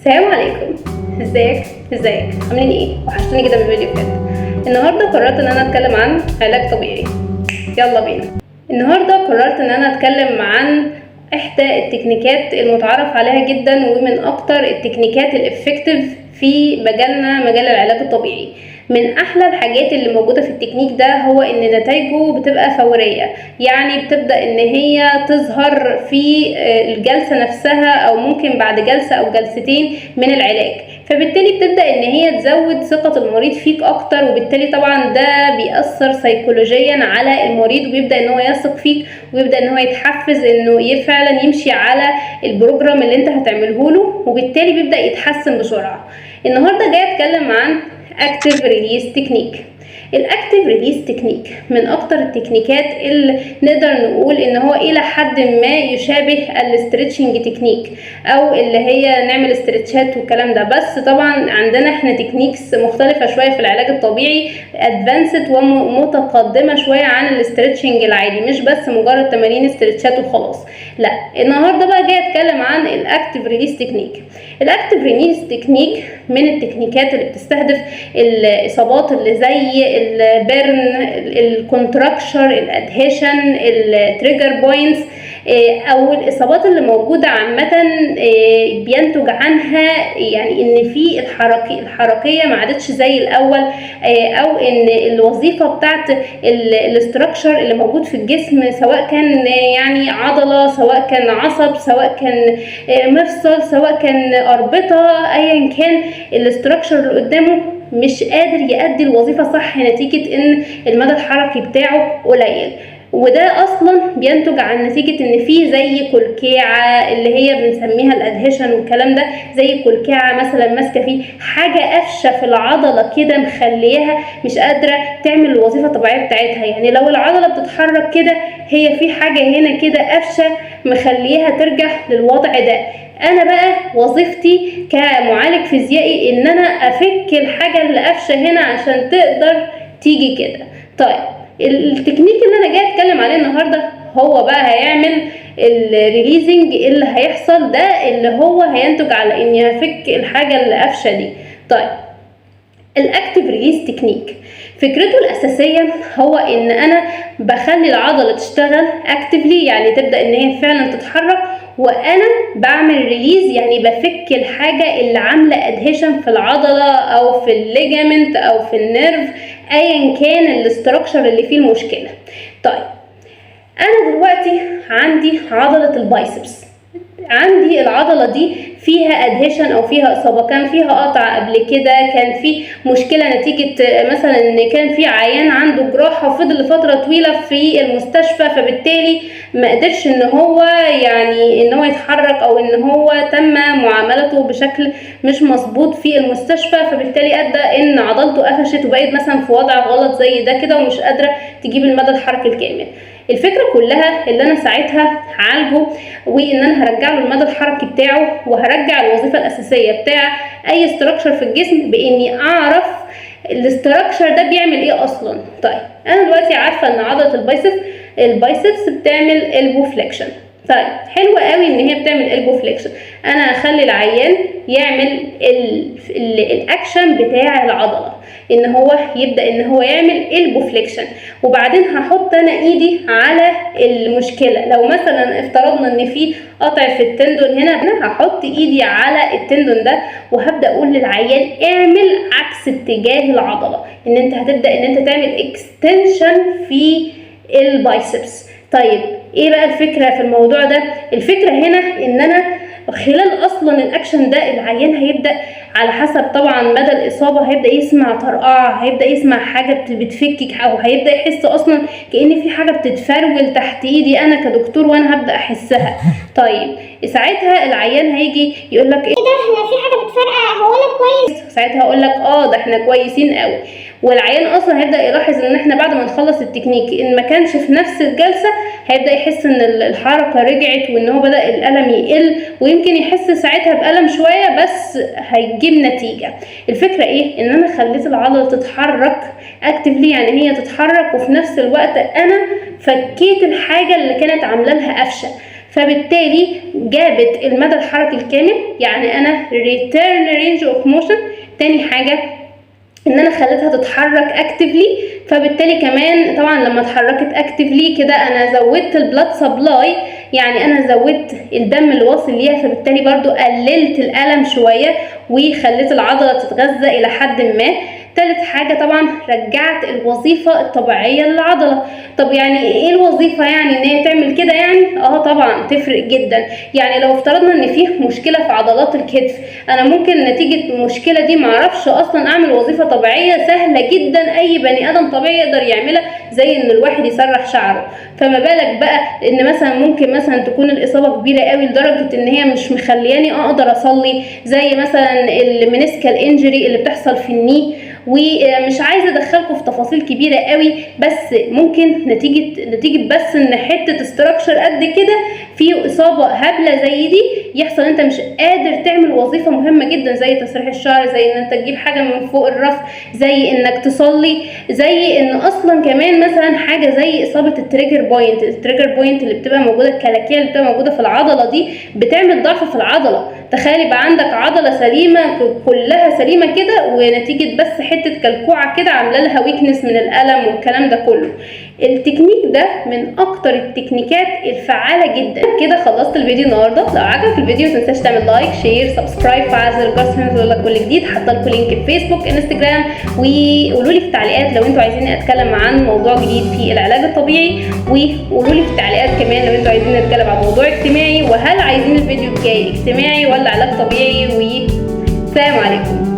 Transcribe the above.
السلام عليكم. ازيك عاملين ايه؟ وحشتوني جدا من الفيديوهات. النهارده قررت ان انا اتكلم عن علاج طبيعي. يلا بينا. النهارده قررت ان انا اتكلم عن احدى التكنيكات المتعارف عليها جدا ومن اكتر التكنيكات الافكتيف في مجال العلاج الطبيعي. من احلى الحاجات اللي موجوده في التكنيك ده هو ان نتائجه بتبقى فوريه، يعني بتبدا ان هي تظهر في الجلسه نفسها او ممكن بعد جلسه او جلستين من العلاج، فبالتالي بتبدا ان هي تزود ثقه المريض فيك اكتر، وبالتالي طبعا ده بيأثر سيكولوجيا على المريض وبيبدا ان هو يثق فيك ويبدا ان هو يتحفز انه فعلا يمشي على البروجرام اللي انت هتعمله له، وبالتالي بيبدا يتحسن بسرعه. النهارده جاي اتكلم عن اكتيف ريليس تكنيك. الاكتيف ريليس تكنيك من اكتر التكنيكات اللي نقدر نقول ان هو الى حد ما يشابه الاسترتشنج تكنيك، او اللي هي نعمل استرتشات والكلام ده، بس طبعا عندنا احنا تكنيكس مختلفه شويه في العلاج الطبيعي، ادفانسد ومتقدمه شويه عن الاسترتشنج العادي، مش بس مجرد تمارين استرتشات وخلاص. لا، النهارده بقى جاي اتكلم عن الاكتيف ريليس تكنيك. الاكتيف ريليس تكنيك من التكنيكات اللي بتستهدف الاصابات اللي زي البرن، الكونتراكشر، الادهيشن، التريجر بوينتس، او الاصابات اللي موجوده عامه بينتج عنها يعني ان في الحركيه ما عادتش زي الاول، او ان الوظيفه بتاعت الاستراكشر اللي موجود في الجسم، سواء كان يعني عضله، سواء كان عصب، سواء كان مفصل، سواء كان اربطه، ايا كان الاستراكشر اللي قدامه مش قادر يؤدي الوظيفه صح نتيجه ان المدى الحركي بتاعه قليل. وده اصلا بينتج عن نتيجه ان في زي كلكيعه اللي هي بنسميها الادهيشن والكلام ده، زي كلكيعه مثلا ماسكه فيه حاجه قفشه في العضله كده مخليها مش قادره تعمل الوظيفه الطبيعيه بتاعتها. يعني لو العضله بتتحرك كده هي في حاجه هنا كده قفشه مخليها ترجع للوضع ده. انا بقى وظيفتي كمعالج فيزيائي ان انا افك الحاجه اللي قفشه هنا عشان تقدر تيجي كده. طيب التكنيك اللي انا جاي اتكلم عليه النهارده هو بقى هيعمل الريليزنج اللي هيحصل ده، اللي هو هينتج على اني هفك الحاجه اللي قفشه دي. طيب الاكتيف ريليس تكنيك فكرته الاساسيه هو ان انا بخلي العضله تشتغل اكتيفلي، يعني تبدا ان هي فعلا تتحرك، وانا بعمل ريليز يعني بفك الحاجه اللي عامله ادهيشن في العضله او في الليجامنت او في النيرف، ايا كان الاستراكشر اللي فيه المشكله. طيب انا دلوقتي عندي عضله البايسبس، عندي العضله دي فيها ادهيشن او فيها اصابه، كان فيها قطع قبل كده، كان في مشكله نتيجه مثلا ان كان في عيان عنده جراحه وفضل فتره طويله في المستشفى، فبالتالي ما قدرش ان هو يتحرك، او ان هو تم معاملته بشكل مش مظبوط في المستشفى، فبالتالي ادى ان عضلته قفشت وبقت مثلا في وضع غلط زي ده كده ومش قادره تجيب المدى الحركي الكامل. الفكره كلها اللي انا ساعتها هعالجه وان انا هرجع له المدى الحركي بتاعه، وهرجع الوظيفه الاساسيه بتاع اي استراكشر في الجسم باني اعرف الاستراكشر ده بيعمل ايه اصلا. طيب انا دلوقتي عارفه ان عضله البايسبس بتعمل البو فليكشن. طيب حلوه قوي ان هي بتعمل البو فليكشن، انا اخلي العيان يعمل الاكشن بتاع العضله، ان هو يبدا ان هو يعمل البو فليكشن، وبعدين هحط انا ايدي على المشكله. لو مثلا افترضنا ان في قطع في التندون هنا، انا هحط ايدي على التندون ده وهبدا اقول للعيان اعمل عكس اتجاه العضله، ان انت هتبدا ان انت تعمل اكستنشن في البايسبس. طيب ايه بقى الفكره في الموضوع ده؟ الفكره هنا ان انا خلال اصلا الاكشن ده العيان هيبدا على حسب طبعا مدى الاصابه هيبدا يسمع طرقعه، هيبدا يسمع حاجه بتفكك، او هيبدا يحس اصلا كأن في حاجه بتتفرول تحت ايدي انا كدكتور وانا هبدا احسها. طيب ساعتها العيان هيجي يقول لك ايه ده احنا في حاجه بتفرقع، هو انا كويس؟ ساعتها اقول لك ده احنا كويسين قوي. والعيان اصلا هيبدا يلاحظ ان احنا بعد ما نخلص التكنيك ان ما كانش في نفس الجلسه هيبدا يحس ان الحركه رجعت وان هو بدا الالم يقل، ويمكن يحس ساعتها بالم شويه بس هيجيب نتيجه. الفكره ايه؟ ان انا خليت العضله تتحرك اكتفلي، يعني هي تتحرك وفي نفس الوقت انا فكيت الحاجه اللي كانت عامله لها قفشه. فبالتالي جابت المدى الحركي الكامل، يعني انا return range of motion. تاني حاجة ان انا خليتها تتحرك اكتفلي، فبالتالي كمان طبعا لما اتحركت اكتفلي كده انا زودت البلاد سبلاي، يعني انا زودت الدم اللي واصل ليها، فبالتالي برضو قللت الالم شويه وخليت العضله تتغذى الى حد ما. تالت حاجة طبعا رجعت الوظيفة الطبيعية للعضلة. طب يعني ايه الوظيفة؟ يعني ان هي تعمل كده يعني؟ طبعا تفرق جدا. يعني لو افترضنا ان فيه مشكلة في عضلات الكتف، انا ممكن نتيجة المشكلة دي معرفش اصلا اعمل وظيفة طبيعية سهلة جدا اي بني ادم طبيعي يقدر يعملها، زي ان الواحد يسرح شعره. فما بالك بقى ان مثلا ممكن مثلا تكون الاصابة كبيرة قوي لدرجة ان هي مش مخلياني اقدر اصلي، زي مثلا المينيسكال انجري اللي بتحصل في الني. ومش عايزه ادخلكم في تفاصيل كبيره قوي، بس ممكن نتيجه بس ان حته استراكشر قد كده في اصابه هبله زي دي يحصل انت مش قادر تعمل وظيفه مهمه جدا، زي تسريح الشعر، زي ان انت تجيب حاجه من فوق الرف، زي انك تصلي، زي ان اصلا كمان مثلا حاجه زي اصابه التريجر بوينت. التريجر بوينت اللي بتبقى موجوده، الكلاكيع اللي بتبقى موجوده في العضله دي بتعمل ضعف في العضله. تخيل يبقى عندك عضله سليمه كلها سليمه كده، ونتيجه بس حته كلكوعه كده عامله لها ويكنس من الالم والكلام ده كله. التكنيك ده من اكتر التكنيكات الفعاله جدا. كده خلصت الفيديو النهارده. لو عجبك الفيديو متنساش تعمل لايك، شير، سبسكرايب، فعل زر الجرس عشان يوصلك كل جديد. حاطه لكم لينك الفيسبوك، انستجرام، وقولوا لي في التعليقات لو انتوا عايزين اتكلم عن موضوع جديد في العلاج الطبيعي، وقولوا لي في التعليقات كمان لو انتوا عايزين نتكلم عن موضوع اجتماعي، وهل عايزين الفيديو الجاي اجتماعي ولا علاج طبيعي. والسلام عليكم.